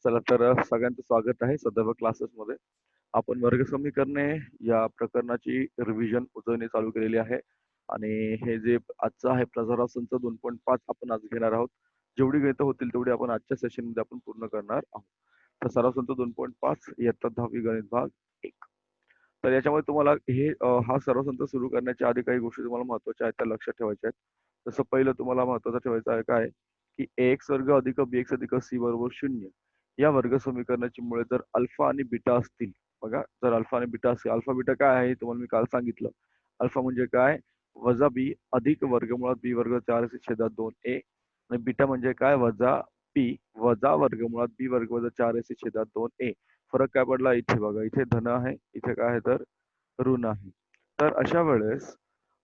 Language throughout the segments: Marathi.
चला तर सगळ्यांचं स्वागत आहे सदैव क्लासेसमध्ये. आपण वर्ग समीकरणे या प्रकरणाची रिव्हिजन उजवणे चालू केलेली आहे आणि हे जे आजचं आहे प्रसारा संच 2.5 आपण आज घेणार आहोत. जेवढी गणितं होतील तेवढी आपण आजच्या सेशनमध्ये आपण पूर्ण करणार आहोत. तर सराव संच 2.5 इयत्ता 10वी गणित भाग 1. तर याच्यामध्ये तुम्हाला हा सराव संच सुरू करण्याच्या आधी काही गोष्टी तुम्हाला महत्त्वाच्या आहेत त्या लक्षात ठेवायच्या आहेत. जसं पहिलं तुम्हाला महत्त्वाचं ठेवायचं आहे काय की ax वर्ग अधिक bx अधिक c बरोबर 0 या वर्ग समीकरणाची मुळे जर अल्फा आणि बीटा असतील, बघा जर अल्फा आणि बीटा असेल, अल्फा बीटा काय आहे तुम्हाला मी काल सांगितलं. अल्फा म्हणजे काय, वजा बी अधिक वर्गमुळात बी वर्ग 4ac छेदात 2a आणि बीटा म्हणजे काय, वजा बी वजा वर्गमुळात बी वर्ग वजा 4ac छेदात 2a. फरक काय पडला इथे बघा, इथे धन आहे, इथे काय आहे तर ऋण आहे. तर अशा वेळेस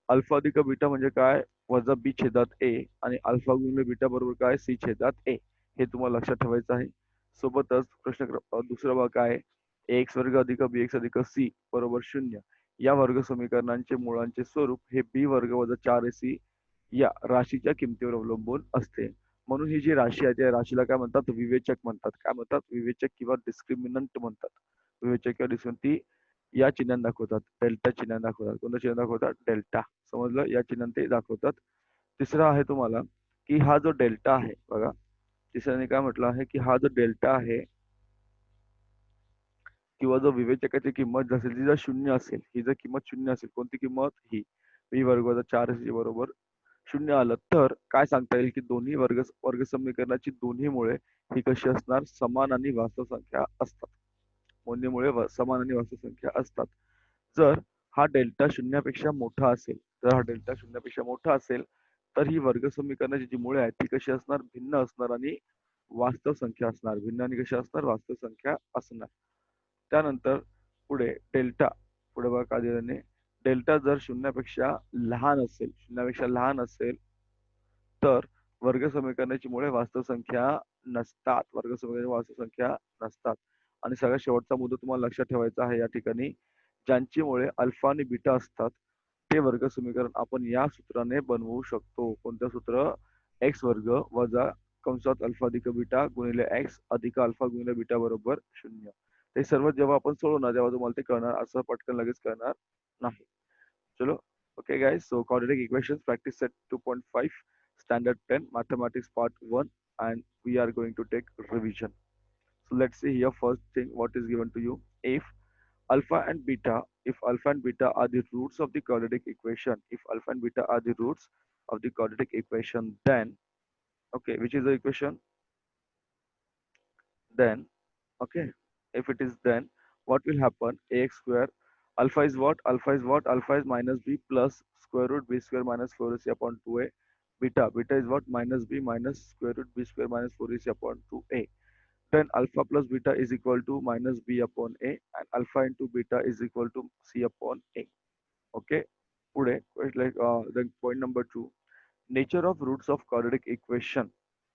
अल्फा अधिक बीटा म्हणजे काय, वजा बी छेदात ए आणि अल्फा गुणिले बीटा बरोबर काय, सी छेदात ए. हे तुम्हाला लक्षात ठेवायचं आहे. सोबतच दुसरा भाग काय, एक्स वर्ग अधिक बी एक्स अधिक सी बरोबर 0 या वर्ग समीकरणांचे मुळांचे स्वरूप हे बी वर्ग वजा 4ac या राशीच्या किमतीवर अवलंबून असते. म्हणून ही जी राशी आहे त्या राशीला काय म्हणतात, विवेचक म्हणतात. काय म्हणतात, विवेचक किंवा डिस्क्रिमिनंट म्हणतात. विवेचक किंवा डिस्क्रिमिनंट या चिन्हाने दाखवतात, डेल्टा चिन्हाने दाखवतात. कोणतं चिन्ह दाखवतात, डेल्टा. समजलं, या चिन्हाने ते दाखवतात. तिसरा आहे तुम्हाला की हा जो डेल्टा आहे बघा, तिसऱ्याने काय म्हटलं आहे की हा जो डेल्टा आहे किंवा जो विवेचकाची किंमत असेल ती जर शून्य असेल, ही जर किंमत शून्य असेल, कोणती किंमत, ही बी वर्ग वजा 4ac बरोबर 0 आलं तर काय सांगता येईल की दोन्ही वर्ग समीकरणाची दोन्ही मुळे ही कशी असणार, समान आणि वास्तव संख्या असतात. दोन्हीमुळे समान आणि वास्तव संख्या असतात. जर हा डेल्टा शून्यापेक्षा मोठा असेल, जर हा डेल्टा शून्यापेक्षा मोठा असेल तर ही वर्ग समीकरणाची जी मुळे आहेत ती कशी असणार, भिन्न असणार आणि वास्तव संख्या असणार. भिन्न आणि कशी असणार, वास्तव संख्या असणार. त्यानंतर पुढे डेल्टा, पुढे बघा काय दिल्याने, डेल्टा जर शून्यापेक्षा लहान असेल, शून्यापेक्षा लहान असेल तर वर्ग समीकरणाची मुळे वास्तव संख्या नसतात. वर्ग समीकरणाची वास्तव संख्या नसतात. आणि सगळ्यात शेवटचा मुद्दा तुम्हाला लक्षात ठेवायचा आहे या ठिकाणी, ज्यांची मुळे अल्फा आणि बीटा असतात ते वर्ग समीकरण आपण या सूत्राने बनवू शकतो. कोणतं सूत्र, एक्स वर्ग वजा कंसात अल्फा अधिक बीटा गुणिले एक्स अधिक अल्फा गुणिले बीटा बरोबर 0. ते सर्व जेव्हा आपण सोडवणार तेव्हा तुम्हाला ते कळणार, असं पटकन लगेच कळणार नाही. चलो, okay guys, so quadratic equations practice set 2.5 standard 10 mathematics part 1, and we are going to take revision. So let's see here first thing what is given to you. If alpha and beta, if alpha and beta are the roots of the quadratic equation, if alpha and beta are the roots of the quadratic equation, then okay, which is the equation, then okay, if it is, then what will happen, ax square, alpha is what, alpha is what, alpha is minus b plus square root b square minus 4ac upon 2a. Beta is what, minus b minus square root b square minus 4ac upon 2a. Then alpha plus beta is equal to minus b upon a, and alpha into beta is equal to c upon a. Okay, पुढे like then point number 2, nature of roots of quadratic equation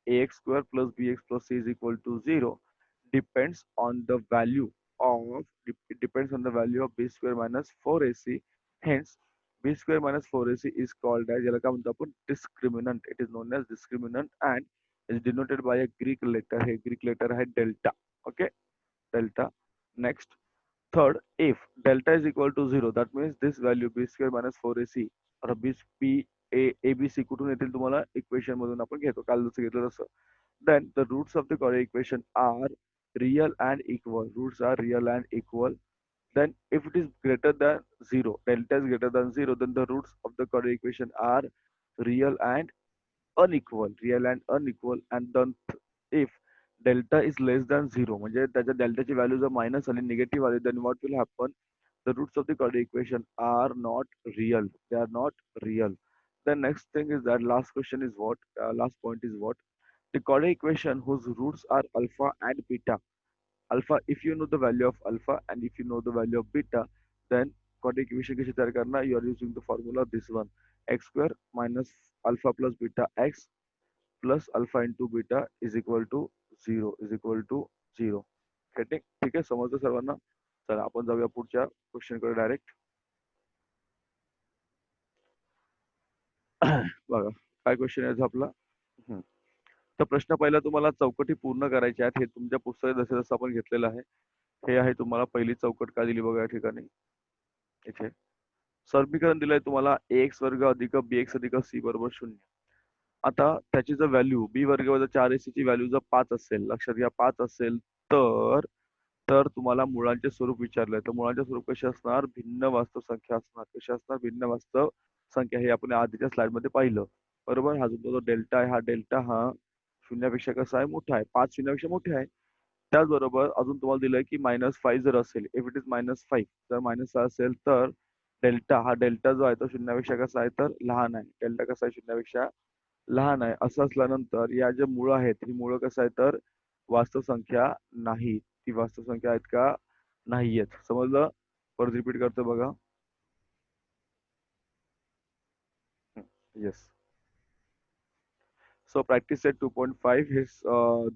ax square plus bx plus c is equal to 0 depends on the value of, it depends on the value of b square minus 4ac. Hence b square minus 4ac is called as, याला काय म्हणतो आपण, discriminant. It is known as discriminant and is denoted by a Greek letter. हे Greek letter है delta. Okay, delta. Next, third, if delta is equal to 0, that means this value b square minus 4ac or b a abc कुठून येतील तुम्हाला, इक्वेशन मधून आपण घेतो, काल जसं घेतलं तसं. Then the roots of the quadratic equation are real and equal. Roots are real and equal. Then if it is greater than 0, delta is greater than 0, then the roots of the quadratic equation are real and unequal. Real and unequal. And then if delta is less than 0, म्हणजे त्याच्या डेल्टाची व्हॅल्यू जर मायनस आली, निगेटिव्ह आली, then what will happen, the roots of the quadratic equation are not real. They are not real. The next thing is that last question is what, last point is what, the quadratic equation whose roots are alpha and beta. Alpha, if you know the value of alpha and if you know the value of beta, then quadratic equation कैसे तैयार करना, you are using the formula this one, x square minus alpha plus beta x plus alpha into beta is equal to 0, is equal to 0. ठीक आहे, समजलं सर्वांना. चला आपण जाऊया पुढच्या क्वेश्चन कडे डायरेक्ट. बघा काय क्वेश्चन आहे आपला. तर प्रश्न पहिला तुम्हाला चौकटी पूर्ण करायच्या आहेत. हे तुमच्या पुस्तकात जसं जसं आपण घेतलेलं आहे. हे आहे तुम्हाला पहिली चौकट काय दिली बघा या ठिकाणी. इथे समीकरण दिलंय तुम्हाला ax वर्ग अधिक bx अधिक c बरोबर 0. आता त्याची जर व्हॅल्यू b वर्ग वजा 4ac ची व्हॅल्यू जर 5 असेल, लक्षात घ्या 5 असेल, तर तर तुम्हाला मुळांचे स्वरूप विचारलंय. तर मुळांचे स्वरूप कसे असणार? भिन्न वास्तव संख्या असणार. कसे असणार? भिन्न वास्तव संख्या. हे आपण आधीच्या स्लाइडमध्ये पाहिलं. बरोबर? हा जो डेल्टा आहे, हा डेल्टा हा शून्यापेक्षा कसा आहे? मोठा आहे. 5 शून्यापेक्षा मोठे आहे. त्याचबरोबर अजून तुम्हाला दिलंय की -5 जर असेल, इफ इट इज -5, जर -6 असेल तर हा डेल्टा जो आहे तो शून्यापेक्षा कसा आहे? तर लहान आहे. डेल्टा कसा आहे? शून्यापेक्षा लहान आहे. असं असल्यानंतर या ज्या मुळं आहेत, ही मुळं कसं आहे? तर वास्तव संख्या नाही. ती वास्तव संख्या आहेत का? नाहीयेत. समजलं? परत रिपीट करतो बघा. येस. सो प्रॅक्टिस सेट 2.5 हे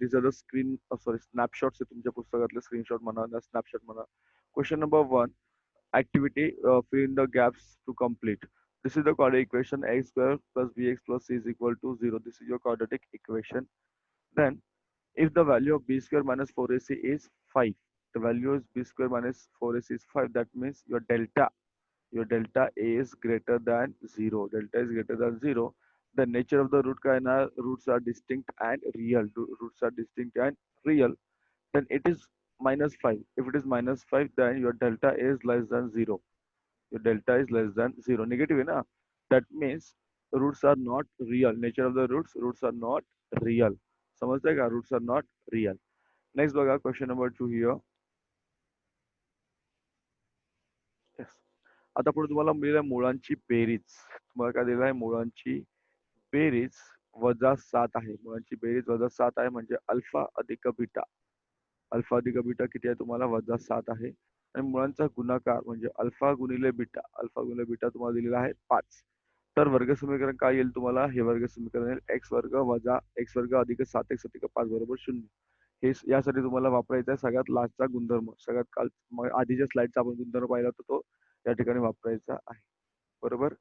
these are the screen sorry snapshots आहे तुमच्या पुस्तकातले स्क्रीनशॉट म्हणा, स्नॅपशॉट म्हणा. Question number 1. Activity fill in the gaps to complete. This is the quadratic equation x square plus bx plus c is equal to 0. This is your quadratic equation. Then, if the value of b square minus 4ac is 5, the value is b square minus 4ac is 5. That means your delta is greater than 0. Delta is greater than 0. The nature of the root kind roots are distinct and real. Roots are distinct and real. Then it is -5. If it is -5, then your delta is less than 0. Your delta is less than 0. Negative, na? That means roots are not real. Nature of the roots are not real. समजतंय का? Roots are not real. Next बघा question number 2 here. Yes. आता पुढे तुम्हाला मिळेल मुळांची बेरीज. तुम्हाला काय दिलं आहे? मुळांची बेरीज -7 आहे. मुळांची बेरीज -7 आहे म्हणजे अल्फा अधिक बीटा. अल्फा अधिक बीटा किती आहे तुम्हाला? -7 आहे. आणि मुळांचा गुणाकार म्हणजे अल्फा गुणिले बीटा. अल्फा गुणिले बीटा तुम्हाला दिलेला आहे 5. तर वर्ग समीकरण काय येईल तुम्हाला? हे वर्ग समीकरण येईल x वर्ग वजा x वर्ग अधिक 7x अधिक 5 बरोबर 0. हे यासाठी तुम्हाला वापरायचा आहे सगळ्यात लास्टचा गुणधर्म. सगळ्यात काल आधीच्या स्लाइडचा आपण गुणधर्म पाहिला होता तो या ठिकाणी वापरायचा आहे. बरोबर?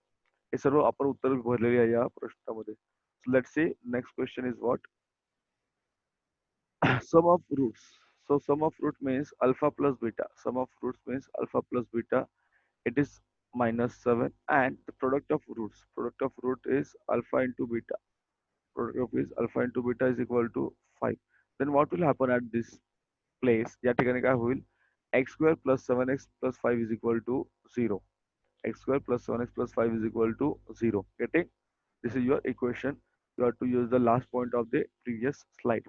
हे सर्व आपण उत्तर भरलेली आहे या प्रश्नामध्ये. Let's see next question is what? Sum of roots. So sum of root means alpha plus beta. Sum of roots means alpha plus beta. It is -7, and the product of roots. Product of root is alpha into beta. Product of is alpha into beta is equal to 5. Then what will happen at this place? या ठिकाणी काय होईल? X square plus 7x plus 5 is equal to 0. X square plus 7x plus 5 is equal to 0. Getting? This is your equation. You have to use the last point of the previous slide.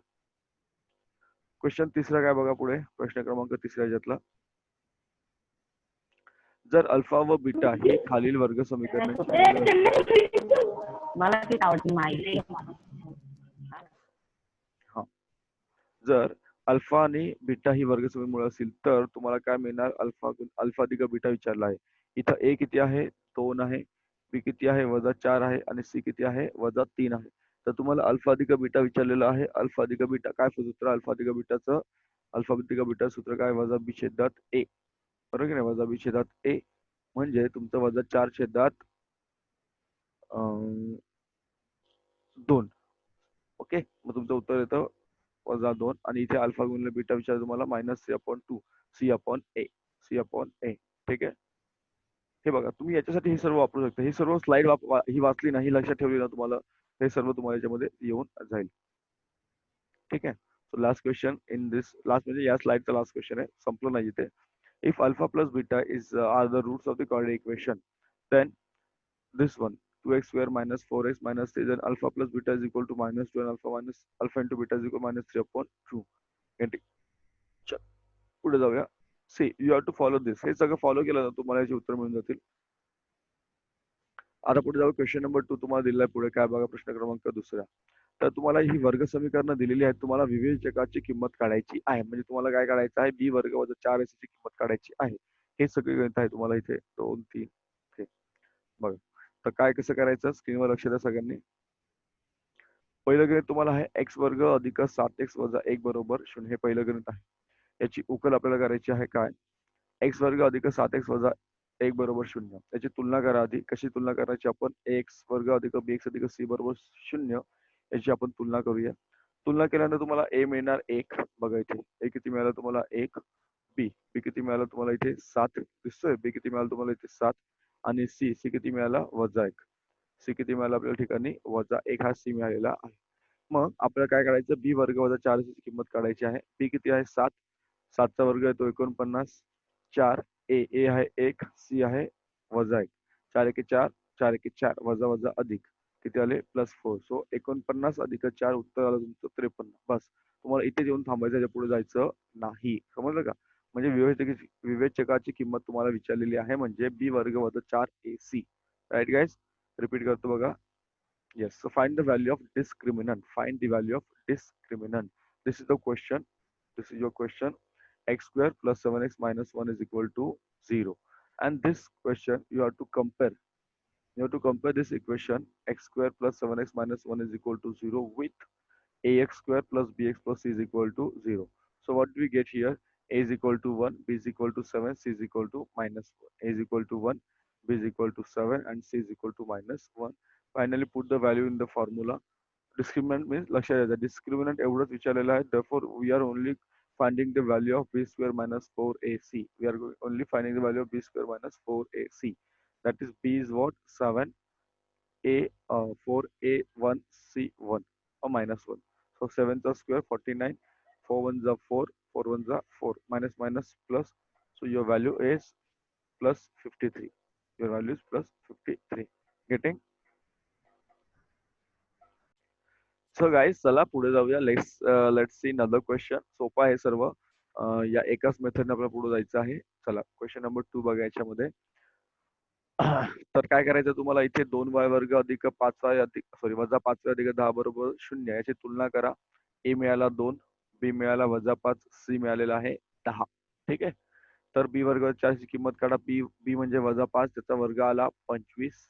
Question तिसरा काय बघा पुढे? प्रश्न क्रमांक तिसऱ्या याच्यातला. जर अल्फा व बीटा ही खालील वर्ग समीकरणांची मला ती आवडती माहिती. हा, जर अल्फा आणि बीटा ही वर्ग समीकरण असेल तर तुम्हाला काय मिळणार? अल्फा अधिक बीटा विचारला आहे. इथं ए किती आहे? 2 आहे. बी किती आहे? -4 आहे. आणि सी किती आहे? -3 आहे. तर तुम्हाला अल्फा अधिक बीटा विचारलेला आहे. अल्फा अधिक बीटा काय सूत्र? अल्फा अधिक बीटाचं अल्फा अधिक बीटा सूत्र काय? वजा बी छेदात ए. बरोबर की नाही? वजा बी छेदात ए म्हणजे तुमचं -4/2. ओके, मग तुमचं उत्तर येतं -2. आणि इथे अल्फा गुणिले बीटा विचार तुम्हाला -3/2 C/A. C/A. ठीक आहे. हे बघा तुम्ही याच्यासाठी हे सर्व वापरू शकता. ही सर्व स्लाइड ही वाचली नाही, लक्षात ठेवली ना तुम्हाला, हे सर्व तुम्हाला याच्यामध्ये येऊन जाईल. ठीक आहे. So last question in this last म्हणजे या स्लाइडचा लास्ट क्वेश्चन आहे, संपलं नाही इथे. If alpha plus beta is are the roots of the quadratic equation, then this one 2x square minus 4x minus 3, then alpha plus beta is equal to -2 and alpha into beta is equal to -3/2. चल पुढे जाऊया. See you have to follow this. हे सगळं फॉलो केलं ना तुम्हाला याचे उत्तर मिळून जातील. आता पुढे जाऊ. क्वेश्चन नंबर 2 तुम्हाला दिलाय पुढे काय बघा? प्रश्न क्रमांक दुसरा. तर तुम्हाला ही वर्ग समीकरणं दिलेली आहेत. तुम्हाला विवेचकाची किंमत काढायची आहे. म्हणजे तुम्हाला काय काढायचं आहे? बी वर्ग वजा 4ac ची किंमत काढायची आहे. हे सगळे गणित आहे तुम्हाला इथे 2, 3 हे बघा. तर काय कसं करायचं? स्क्रीनवर लक्ष द्या सगळ्यांनी. पहिलं गणित तुम्हाला आहे x वर्ग अधिक 7x वजा 1 बरोबर 0. हे पहिलं गणित आहे. याची उकल आपल्याला करायची आहे काय? x वर्ग अधिक 7x वजा 1 बरोबर 0. याची तुलना करा आधी. कशी तुलना करायची? आपण x वर्ग अधिक bx अधिक c बरोबर 0 याची आपण तुलना करूया. तुलना केल्यानंतर तुम्हाला ए मिळणार 1 बघा इथे. ए किती मिळालं तुम्हाला 1. बी बी किती मिळालं तुम्हाला इथे 7 दिसतोय. बी किती मिळालं तुम्हाला इथे 7 आणि सी किती मिळाला -1. सी किती मिळाला आपल्याला ठिकाणी -1 हा सी मिळालेला आहे. मग आपल्याला काय करायचं बी वर्ग वजा 4 ची किंमत काढायची आहे. बी किती आहे 7. 7चा वर्ग येतो 49. 4 ए आहे 1 सी आहे -1. 4 एके 4 4 एके 4 वजा वजा अधिक किती आले +4. सो 49 अधिक 4 उत्तर आलं तुमचं 53. बस तुम्हाला इथे येऊन थांबायचं, याच्या पुढे जायचं नाही. समजलं का? म्हणजे विवेचकाची किंमत तुम्हाला विचारलेली आहे म्हणजे बी वर्ग वजा 4 A C. Right guys? Repeat करतो बघा. Yes, so find the value of discriminant. Find the value of discriminant. This is the question. This is your question. X square plus 7x minus 1 is equal to 0. And this question you have to compare. You have to compare this equation x square plus 7x minus 1 is equal to 0 with ax square plus bx plus c is equal to 0. So what do we get here? A is equal to 1, b is equal to 7, c is equal to minus 1. A is equal to 1, b is equal to 7 and c is equal to minus 1. Finally put the value in the formula. Discriminant means लक्षात द्यायचं discriminant एवढंच विचारलेलं आहे. Therefore we are only finding the value of b square minus 4ac. We are only finding the value of b square minus 4ac. That is b is what? 7, a 4, a 1, c 1 or minus 1. So 7 the square 49, 4 ones are 4, 4 ones are 4, minus minus plus. So your value is plus 53. Your value is plus 53. Getting? So guys चला पुढे जाऊया. Let's see another question. सोपा आहे सर्व. या एकाच मेथडने आपल्याला पुढे जायचं आहे. चला क्वेश्चन नंबर 2 बघा याच्यामध्ये. तर काय करायचं तुम्हाला इथे 2y वर्ग अधिक 5y अधिक सॉरी वजा 5y अधिक 10 बरोबर 0 याची तुलना करा. ए मिळाला 2, बी मिळाला वजा 5, सी मिळालेला आहे 10. ठीक आहे. तर बी वर्ग 4 ची किंमत काढा. बी म्हणजे वजा 5 त्याचा वर्ग आला 25.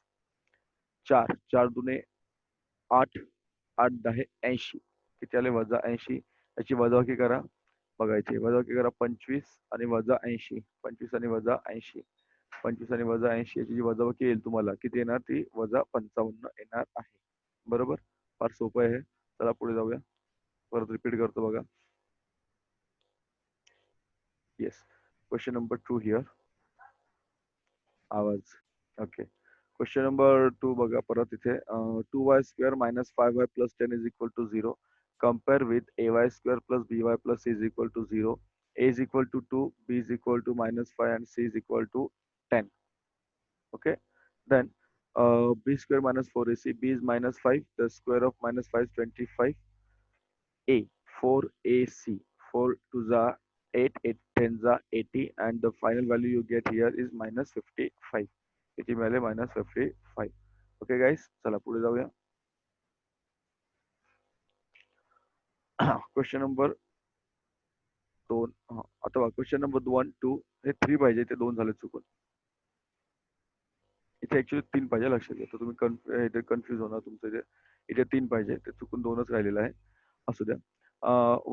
4 4 दुने 8, 8 10 80. किती आले वजा 80. याची वजाबाकी करा. बघायची वजाबाकी करा 25 आणि वजा 80. 25 आणि वजा 80. 25 आणि वजा 80 याची जी वजाबाकी येईल तुम्हाला किती येणार ती वजा 55 येणार आहे. बरोबर? फार सोपं आहे. चला पुढे जाऊया. परत रिपीट करतो बघा. येस. Question number 2 here. आवाज. ओके. क्वेश्चन नंबर 2 बघा परत इथे 2y square minus 5y plus 10 is equal to 0. Compare with ay square plus by plus c is equal to 0. A is equal to 2, b is equal to minus 5 and c is equal to 10. Okay. Then b square minus 4ac, b is minus 5, the square of minus 5 is 25. A 4ac, 4 to the 8, 8 10 the 80 and the final value you get here is minus 55. किती मिळाले minus 55. Okay guys, चला पुढे जाऊया. क्वेश्चन नंबर 2 अथवा क्वेश्चन नंबर 1 2 हे 3 पाहिजे ते 2 झाले चुकून. इथे ऍक्च्युली 3 पाहिजे लक्षात घ्या. तर तुम्ही इथे कन्फ्युज होणार तुमचं इथे 3 पाहिजे ते चुकून 2च राहिलेलं आहे. असू द्या.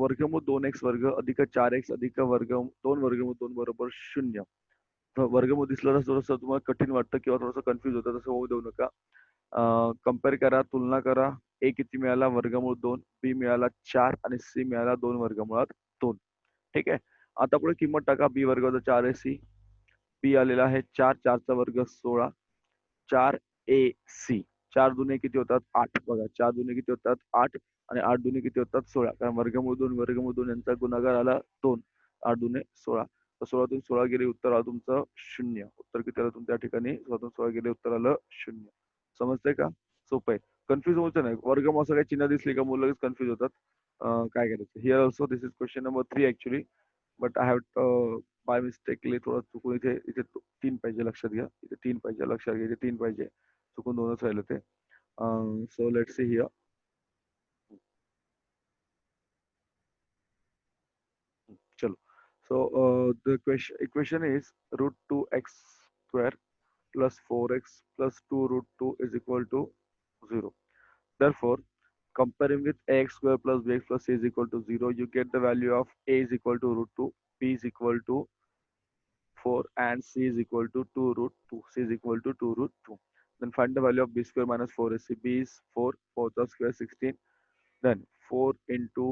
वर्गमूळ 2x वर्ग अधिक 4x अधिक वर्ग 2 वर्गमूळ 2 बरोबर 0. वर्गमूळ दिसलं तर थोडंसं तुम्हाला कठीण वाटतं किंवा थोडंसं कन्फ्युज होतं. तसं होऊ देऊ नका. कम्पेअर करा, तुलना करा. ए किती मिळाला वर्गमूळ 2, बी मिळाला 4 आणि सी मिळाला 2 वर्गमुळात 2. ठीक आहे. आता पुढे किंमत टाका. बी वर्ग 4 आहे सी. बी आलेला आहे 4, 4चा वर्ग 16. 4 ए सी. 4 दुने किती होतात 8. बघा 4 दुने किती होतात 8 आणि 8 दुने किती होतात 16. कारण वर्गमूळ 2 यांचा गुणाकार आला 2. 8 दुने 16. तर 16तून 16 गेले उत्तर आलं तुमचं 0. उत्तर किती आलं तुमच्या ठिकाणी 16तून 16 गेले उत्तर आलं 0. समजतंय का? सोपं आहे. कन्फ्युज व्हायचं नाही. वर्गमूळ असं काही चिन्ह दिसली का मुलं लगेच कन्फ्युज होतात. काय करायचं here also this is question number 3 actually but I have by mistakenly थोडं चुकून इथे इथे 3 पाहिजे लक्षात घ्या. इथे 3 पाहिजे लक्षात घ्या. इथे 3 पाहिजे. चुकून 2च राहिलं ते. So let's see here. चलो. So the equation is root 2x square plus 4x plus 2 root 2 is equal to 0. Therefore, comparing with ax square plus bx plus c is equal to 0, you get the value of a is equal to root 2, b is equal to 4 and c is equal to 2 root 2. C is equal to 2 root 2. Then find the value of b square minus 4ac. b is 4, 4 the square 16. Then 4 into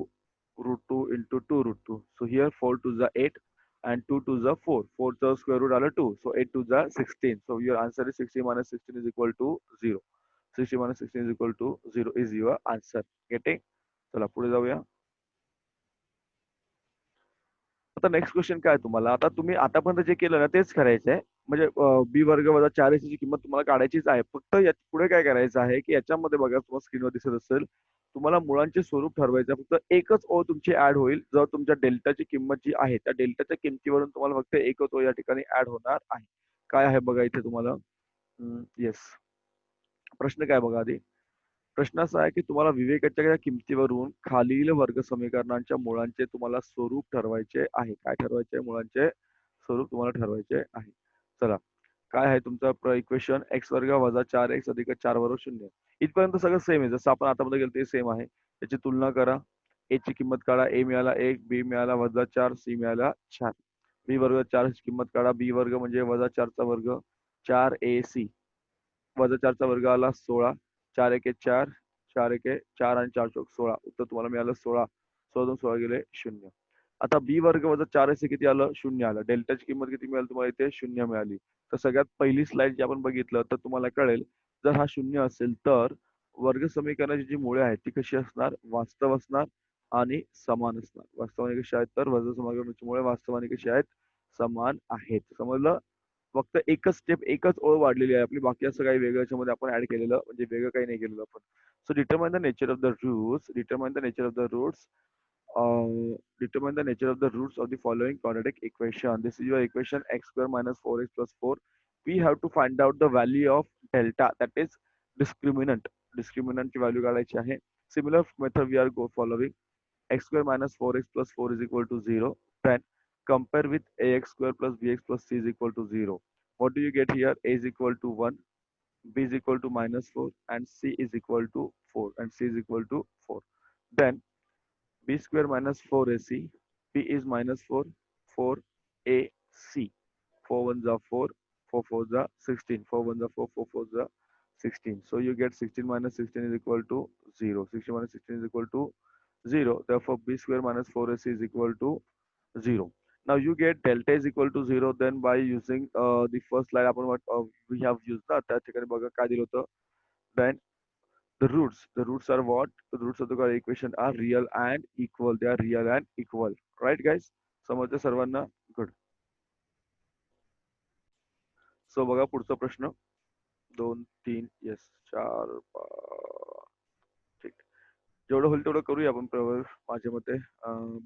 root 2 into 2 root 2. So here 4 to the 8 and 2 to the 4. 4 चा square root आला 2. So 8 to the 16. So your answer is 16 minus 16 is equal to 0. 60 minus 16 is equal to 0 is your answer. Getting? चला पुढे जाऊया. आता नेक्स्ट क्वेश्चन काय तुम्हाला आता तुम्ही आतापर्यंत जे केलं ना तेच करायचं आहे म्हणजे बी वर्ग वजा 4ac ची किंमत तुम्हाला काढायचीच आहे फक्त पुढे काय करायचं आहे की याच्यामध्ये बघा तुम्हाला स्क्रीनवर दिसत असेल तुम्हाला मुळांचे स्वरूप ठरवायचं आहे. फक्त एकच ओळ तुमची ऍड होईल जर तुमच्या डेल्टाची किंमत जी आहे त्या डेल्टाच्या किमतीवरून तुम्हाला फक्त एकच ओळ या ठिकाणी ऍड होणार आहे. काय आहे बघा इथे तुम्हाला येस प्रश्न काय बघा आधी प्रश्न असा आहे की तुम्हाला विवेकाच्या या किमतीवरून खालील वर्ग समीकरणांच्या मुळांचे तुम्हाला स्वरूप ठरवायचे आहे. काय ठरवायचे मुळांचे स्वरूप तुम्हाला ठरवायचे आहे. चला काय आहे तुमचं इक्वेशन एक्स वर्ग वजा 4x अधिक 4 वर्ग 0 इथपर्यंत सगळं सेम आहे जसं आपण आतामध्ये गेलो ते सेम आहे. त्याची तुलना करा. ए ची किंमत काढा. ए मिळाला 1 बी मिळाला वजा 4 सी मिळाला 4 बी वर्ग 4 ची किंमत काढा. बी वर्ग म्हणजे वजा 4 चा वर्ग 4ac वजा 4 चा वर्ग आला 16 4 एके 4 4 एके 4 आणि 4 चौक 16 उत्तर तुम्हाला मिळालं 16 16 2 16 गेले 0. आता बी वर्ग वजा 4ac किती आलं 0 आलं. डेल्टाची किंमत किती मिळाली तुम्हाला इथे 0 मिळाली. तर सगळ्यात पहिली स्लाइड जी आपण बघितलं तर तुम्हाला कळेल जर हा 0 असेल तर वर्ग समीकरणाची जी मुळे आहेत ती कशी असणार वास्तव असणार आणि समान असणार. वास्तवाने कशी आहेत तर वर्ग समीकरणाची मुळे वास्तवाने कशी आहेत समान आहेत. समजलं? फक्त एकच स्टेप एकच ओळ वाढलेली आहे आपली बाकी असं काही वेगळं याच्यामध्ये आपण ऍड केलेलं म्हणजे वेगळं काही नाही केलेलं आपण. So determine the nature of the roots determine the nature of the roots determine the nature of the roots of the following quadratic equation. This is your equation x square minus 4x plus 4. We have to find out the value of delta that is discriminant. Discriminant की value काढायची आहे. Similar method we are following. X square minus 4x plus 4 is equal to 0. Then compare with ax square plus bx plus c is equal to 0. What do you get here? A is equal to 1, b is equal to minus 4, and c is equal to 4, and c is equal to 4. Then b square minus 4ac, b is minus 4, 4ac. 4 ones are 4, 4 fours are 16, 4 ones are 4, 4 fours are 16. So you get 16 minus 16 is equal to 0. 16 minus 16 is equal to 0. Therefore, b square minus 4ac is equal to 0. Now you get delta is equal to 0. Then by using the first slide आपण what we have used ना त्या ठिकाणी बघा काय दिलं होतं. Then the roots are what? The roots of the equation are real and equal. They are real and equal. Right guys? समजते सर्वांना? Good. So बघा पुढचा प्रश्न 2 3 येस 4 ठीक जेवढं होईल तेवढं करूया आपण कव्हर माझ्या मते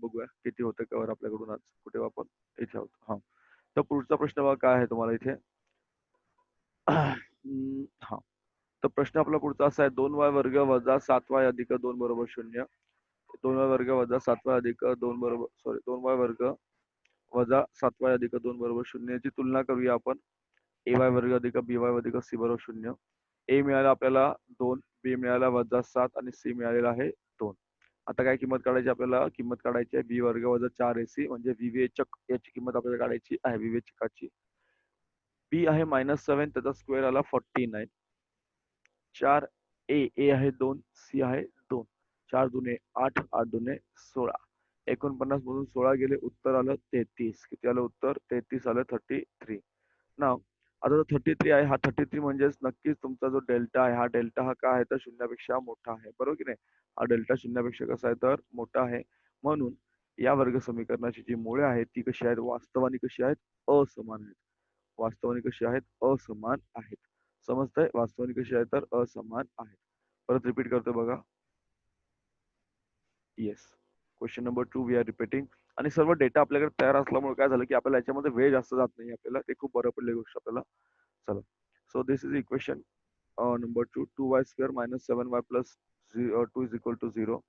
बघूया किती होतं कव्हर आपल्याकडून आज कुठे आपण इथे आहोत. हा तर पुढचा प्रश्न बघा काय आहे तुम्हाला इथे हा तर प्रश्न आपला पुढचा असा आहे 2y वर्ग वजा 7y अधिक 2 बरोबर 0. 2y वर्ग वजा 7y अधिक 2 बरोबर सॉरी 2y वर्ग वजा 7y अधिक 2 बरोबर 0 याची तुलना करूया आपण. ay वर्ग अधिक by अधिक c बरोबर 0. a मिळाला आपल्याला 2, b मिळाला वजा 7 आणि c मिळालेला आहे 2. आता काय किंमत काढायची आपल्याला किंमत काढायची आहे b वर्ग वजा 4ac म्हणजे विवेचक याची किंमत आपल्याला काढायची आहे विवेचकाची. b आहे -7 त्याचा स्क्वेअर आला 49. 4 ए आहे 2 सी आहे 2 4 दुने 8 8 दुने 16 49 मधून 16 गेले उत्तर आलं 33. किती आलं उत्तर 33 आलं 33. नाव आता जो 33 आहे हा 33 म्हणजेच नक्कीच तुमचा जो डेल्टा आहे हा डेल्टा हा काय आहे तर शून्यापेक्षा मोठा आहे बरोबर की नाही. हा डेल्टा शून्यापेक्षा कसा आहे तर मोठा आहे म्हणून या वर्ग समीकरणाची जी मुळे आहेत ती कशी आहेत वास्तवानी कशी आहेत असमान आहेत. वास्तवानी कशी आहेत असमान आहेत. समजतंय वास्तवानी कशी आहे तर असमान आहेत. परत रिपीट करतो बघा. Yes question number 2 we are repeating आणि सर्व डेटा आपल्याकडे तयार असल्यामुळे काय झालं की आपल्याला याच्यामध्ये वेळ जास्त जात नाही आपल्याला ते खूप बरं पडली गोष्ट आपल्याला. चला so this is equation number 2 2y square minus 7y plus 2 is equal to 0.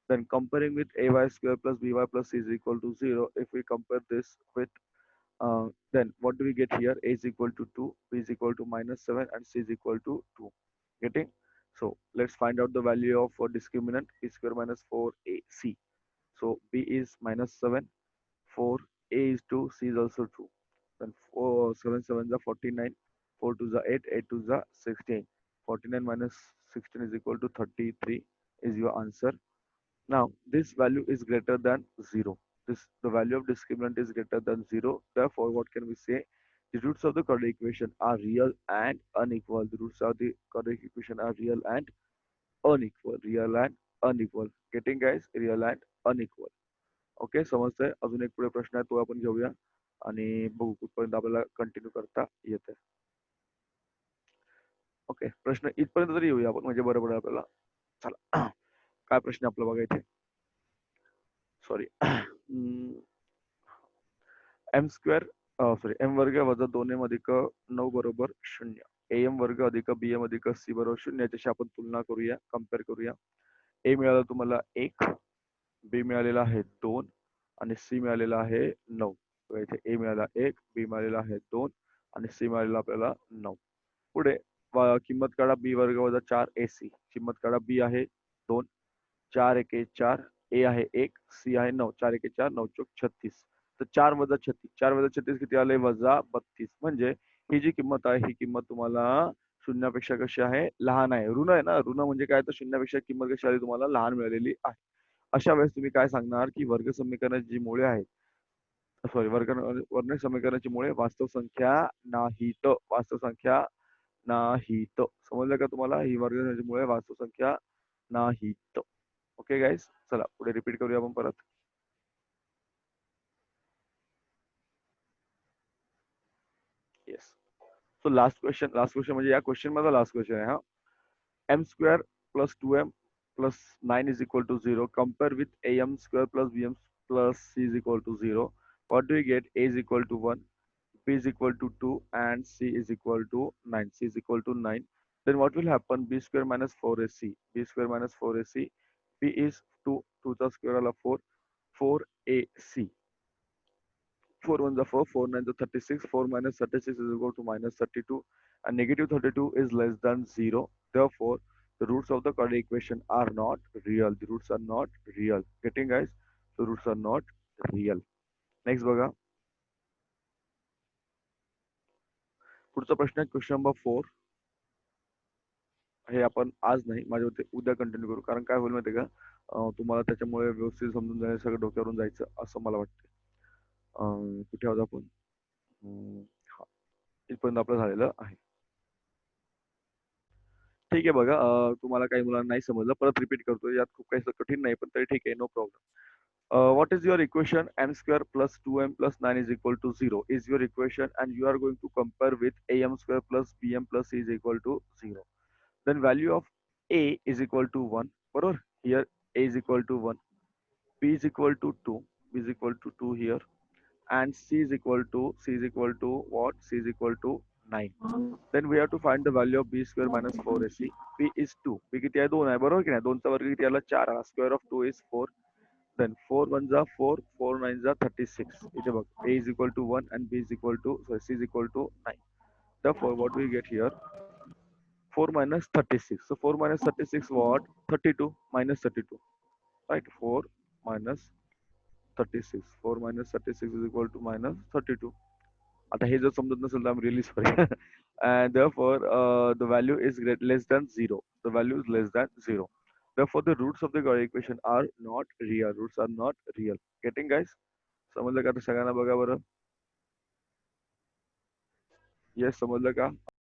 Then comparing with ay square plus by plus c is equal to 0. If we compare this with then what do we get here? A is equal to 2, b is equal to -7 and c is equal to 2. Getting? So let's find out the value of discriminant b square minus 4ac. So b is -7, 4a is 2, c is also 2. Then 4 7 7 is 49, 4 to the 8, 8 to the 16. 49 minus 16 is equal to 33 is your answer. Now, this value is greater than 0. The value of discriminant is greater than 0. Therefore, what can we say? The roots of the quadratic equation are real and unequal. The roots of the quadratic equation are real and unequal. Real and unequal. Getting guys? Real and unequal. Okay समजतंय. अजून एक पुढे प्रश्न आहे तो आपण घेऊया आणि बघू कुठपर्यंत आपल्याला कंटिन्यू करता येते. ओके प्रश्न इथपर्यंत तरी येऊया आपण म्हणजे बरं पडेल आपल्याला. चला काय प्रश्न आपला बघा इथे. Sorry M square sorry M वर्ग वजा 2m अधिक 9 बरोबर 0. am वर्ग अधिक bm अधिक c बरोबर 0 याच्याशी आपण तुलना करूया, कम्पेअर करूया. a मिळालं तुम्हाला 1, b मिळालेला आहे 2 आणि c मिळालेला आहे 9. इथे a मिळाला 1, b मिळालेला आहे 2 आणि c मिळालेला आपल्याला 9. पुढे किंमत काढा b वर्ग वजा 4ac. किंमत काढा b आहे 2, 4 एके 4, a आहे 1, c आहे 9. 4 एके 4, 9 चोक 36. तर 4 वजा 36, 4 वजा 36 किती आले? वजा 32. म्हणजे ही जी किंमत आहे ही किंमत तुम्हाला शून्यापेक्षा कशी आहे? लहान आहे. ऋण आहे ना, ऋण म्हणजे काय? तर शून्यापेक्षा किंमत कशी आली? तुम्हाला लहान मिळालेली आहे. अशा वेळेस तुम्ही काय सांगणार की वर्ग समीकरणाची जी मुळे आहेत, सॉरी वर्ग समीकरणाची मुळे वास्तव संख्या नाहीत. वास्तव संख्या नाहीत. समजलं का तुम्हाला? ही वर्ग समीकरणाची मुळे वास्तव संख्या नाहीत. ओके गाइस, चला पुढे रिपीट करूया आपण परत. येस. सो लास्ट क्वेश्चन म्हणजे या क्वेश्चन मधला लास्ट क्वेश्चन आहे हा. m square plus 2m plus 9 is equal to 0. Compare with am square plus bm plus c is equal to 0. What do you get? A is equal to 1, b is equal to 2, and c is equal to 9. C is equal to 9. Then what will happen? B square minus 4ac. B square minus 4ac. B is 2. 2 the square of 4. 4ac. 4 1 is 4, 4 9 is 36, 4 minus 36 is equal to minus 32, and negative 32 is less than 0. Therefore, the roots of the quadratic equation are not real. The roots are not real. Getting guys? The roots are not real. Next बघा. पुढचा प्रश्न आहे क्वेश्चन नंबर 4. हे आपण आज नाही माझ्या मते उद्या कंटिन्यू करू, कारण काय होईल माहिती का, तुम्हाला त्याच्यामुळे व्यवस्थित समजून जाणे सगळं डोक्यावरून जायचं असं मला वाटतं. कुठे आहोत आपण? हा इथपर्यंत आपलं झालेलं आहे. ठीक आहे बघा, तुम्हाला काही मुलांना नाही समजलं परत रिपीट करतो. यात खूप काही कठीण नाही पण तरी ठीक आहे, no problem. what is your equation? M square plus 2m plus 9 is equal to 0 is your equation, and you are going to compare with am square plus bm plus c is equal to 0. Then value of a is equal to 1. बरोबर? Here a is equal to 1, b is equal to 2, b is equal to 2 here, and c is equal to what? C is equal to 9. Then we have to find the value of b square minus 4ac. b is 2. b किती आहे? 2 आहे. बरोबर की नाही? 2 चा वर्ग किती आला? 4 आला. Square of 2 is 4. Then 4 1 is 4, 4 9 is 36. इथे बघ, a is equal to 1 and b is equal to, sorry, c is equal to 9. Therefore, what do we get here? 4 minus 36. So 4 minus 36 what? 32 minus 32. Right? 4 minus 36. 4 minus 36 is equal to minus 32. आता हे जर समजत नसेल तर I am really sorry. And therefore, the value is less than 0. The value is less than 0. Therefore, the roots of the quadratic equation are not real. Roots are not real. Getting guys? समजलं का? आता सगळ्यांना बघा बरं. येस समजलं का?